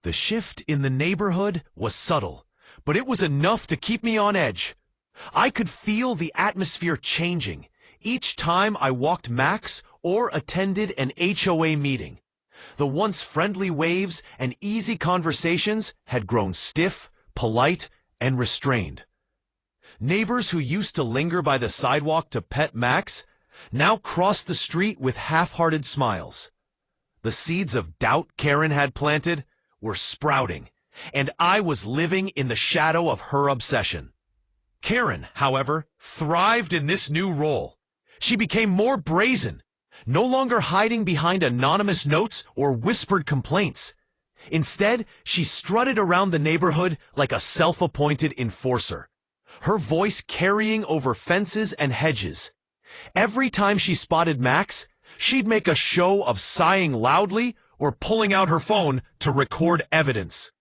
The shift in the neighborhood was subtle, but it was enough to keep me on edge. I could feel the atmosphere changing each time I walked Max or attended an HOA meeting. The once friendly waves and easy conversations had grown stiff, polite, and restrained. Neighbors who used to linger by the sidewalk to pet Max now crossed the street with half-hearted smiles. The seeds of doubt Karen had planted were sprouting, and I was living in the shadow of her obsession. Karen, however, thrived in this new role. She became more brazen, no longer hiding behind anonymous notes or whispered complaints. Instead, she strutted around the neighborhood like a self-appointed enforcer, her voice carrying over fences and hedges. Every time she spotted Max, she'd make a show of sighing loudly or pulling out her phone to record evidence.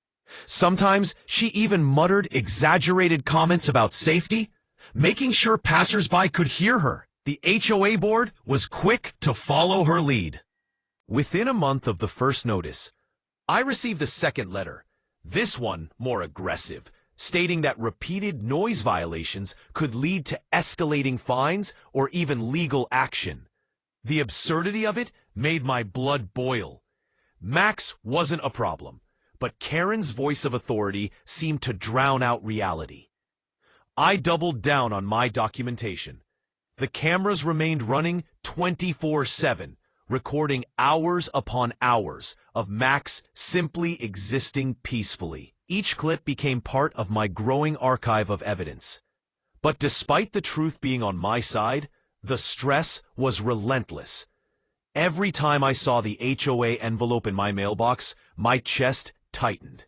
Sometimes she even muttered exaggerated comments about safety, making sure passersby could hear her. The HOA board was quick to follow her lead. Within a month of the first notice, I received a second letter, this one more aggressive, stating that repeated noise violations could lead to escalating fines or even legal action. The absurdity of it made my blood boil. Max wasn't a problem, but Karen's voice of authority seemed to drown out reality. I doubled down on my documentation. The cameras remained running 24/7, recording hours upon hours of Max simply existing peacefully. Each clip became part of my growing archive of evidence. But despite the truth being on my side, the stress was relentless. Every time I saw the HOA envelope in my mailbox, my chest tightened.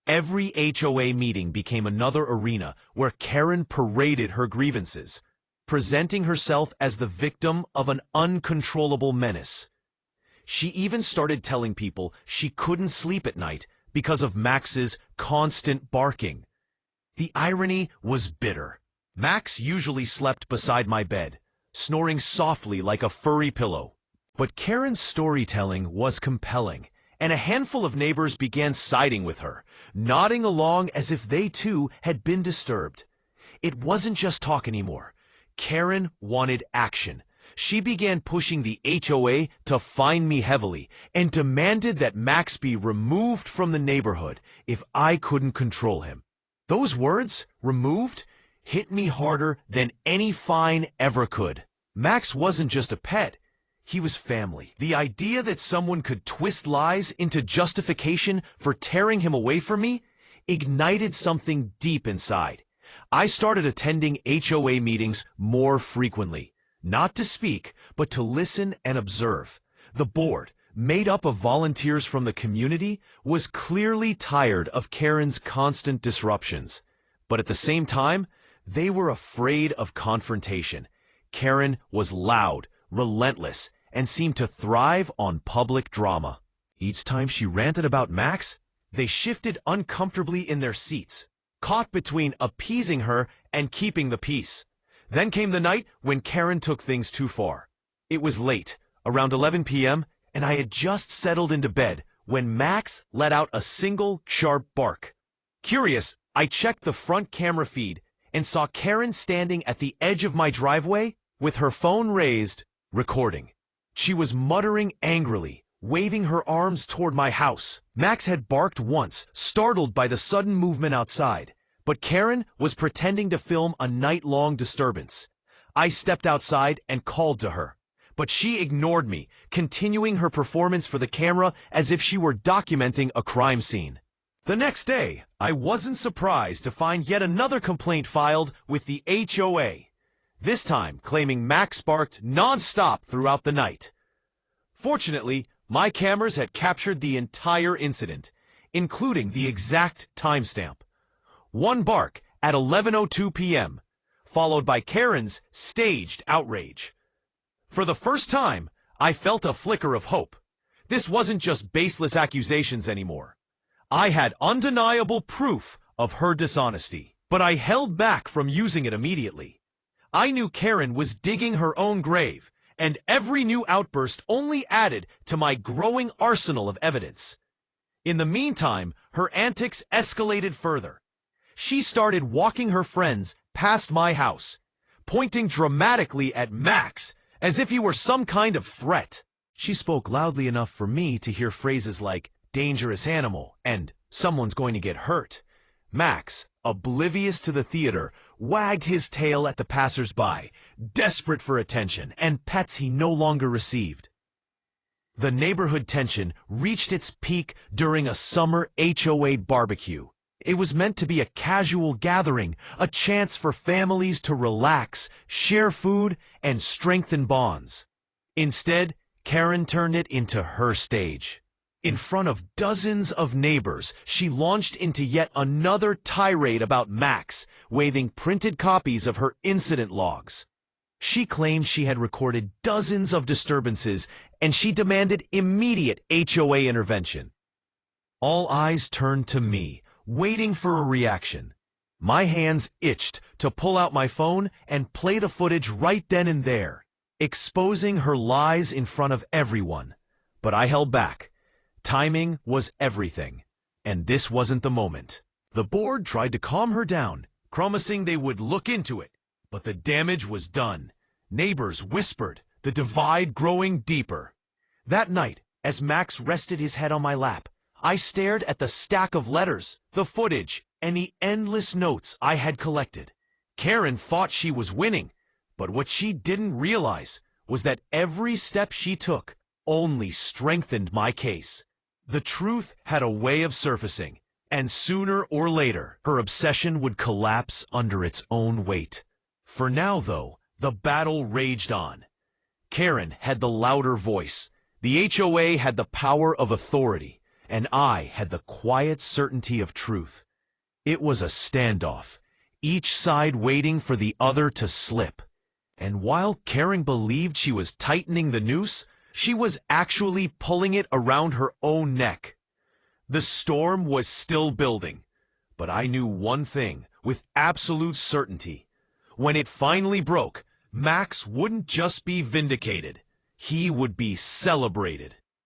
Every HOA meeting became another arena where Karen paraded her grievances, presenting herself as the victim of an uncontrollable menace. She even started telling people she couldn't sleep at night because of Max's constant barking. The irony was bitter. Max usually slept beside my bed, snoring softly like a furry pillow. But Karen's storytelling was compelling, and a handful of neighbors began siding with her, nodding along as if they too had been disturbed. It wasn't just talk anymore. Karen wanted action. She began pushing the HOA to fine me heavily and demanded that Max be removed from the neighborhood if I couldn't control him. Those words, removed, hit me harder than any fine ever could. Max wasn't just a pet. He was family. The idea that someone could twist lies into justification for tearing him away from me ignited something deep inside. I started attending HOA meetings more frequently, not to speak, but to listen and observe. The board, made up of volunteers from the community, was clearly tired of Karen's constant disruptions. But at the same time, they were afraid of confrontation. Karen was loud, relentless, and seemed to thrive on public drama. Each time she ranted about Max, they shifted uncomfortably in their seats, caught between appeasing her and keeping the peace. Then came the night when Karen took things too far. It was late, around 11 p.m., and I had just settled into bed when Max let out a single sharp bark. Curious, I checked the front camera feed and saw Karen standing at the edge of my driveway with her phone raised, recording. She was muttering angrily, waving her arms toward my house. Max had barked once, startled by the sudden movement outside, but Karen was pretending to film a night-long disturbance. I stepped outside and called to her, but she ignored me, continuing her performance for the camera as if she were documenting a crime scene. The next day, I wasn't surprised to find yet another complaint filed with the HOA, this time claiming Max barked non-stop throughout the night. Fortunately, my cameras had captured the entire incident, including the exact timestamp. One bark at 11:02 p.m., followed by Karen's staged outrage. For the first time, I felt a flicker of hope. This wasn't just baseless accusations anymore. I had undeniable proof of her dishonesty, but I held back from using it immediately. I knew Karen was digging her own grave, and every new outburst only added to my growing arsenal of evidence. In the meantime, her antics escalated further. She started walking her friends past my house, pointing dramatically at Max as if he were some kind of threat. She spoke loudly enough for me to hear phrases like dangerous animal and someone's going to get hurt. Max, oblivious to the theater, wagged his tail at the passers-by, desperate for attention and pets he no longer received. The neighborhood tension reached its peak during a summer HOA barbecue. It was meant to be a casual gathering, a chance for families to relax, share food, and strengthen bonds. Instead, Karen turned it into her stage. In front of dozens of neighbors, she launched into yet another tirade about Max, waving printed copies of her incident logs. She claimed she had recorded dozens of disturbances, and she demanded immediate HOA intervention. All eyes turned to me, waiting for a reaction. My hands itched to pull out my phone and play the footage right then and there, exposing her lies in front of everyone. But I held back. Timing was everything, and this wasn't the moment. The board tried to calm her down, promising they would look into it, but the damage was done. Neighbors whispered, the divide growing deeper. That night, as Max rested his head on my lap, I stared at the stack of letters, the footage, and the endless notes I had collected. Karen thought she was winning, but what she didn't realize was that every step she took only strengthened my case. The truth had a way of surfacing, and sooner or later, her obsession would collapse under its own weight. For now, though, the battle raged on. Karen had the louder voice, the HOA had the power of authority, and I had the quiet certainty of truth. It was a standoff, each side waiting for the other to slip. And while Karen believed she was tightening the noose, she was actually pulling it around her own neck. The storm was still building, but I knew one thing with absolute certainty. When it finally broke, Max wouldn't just be vindicated, he would be celebrated.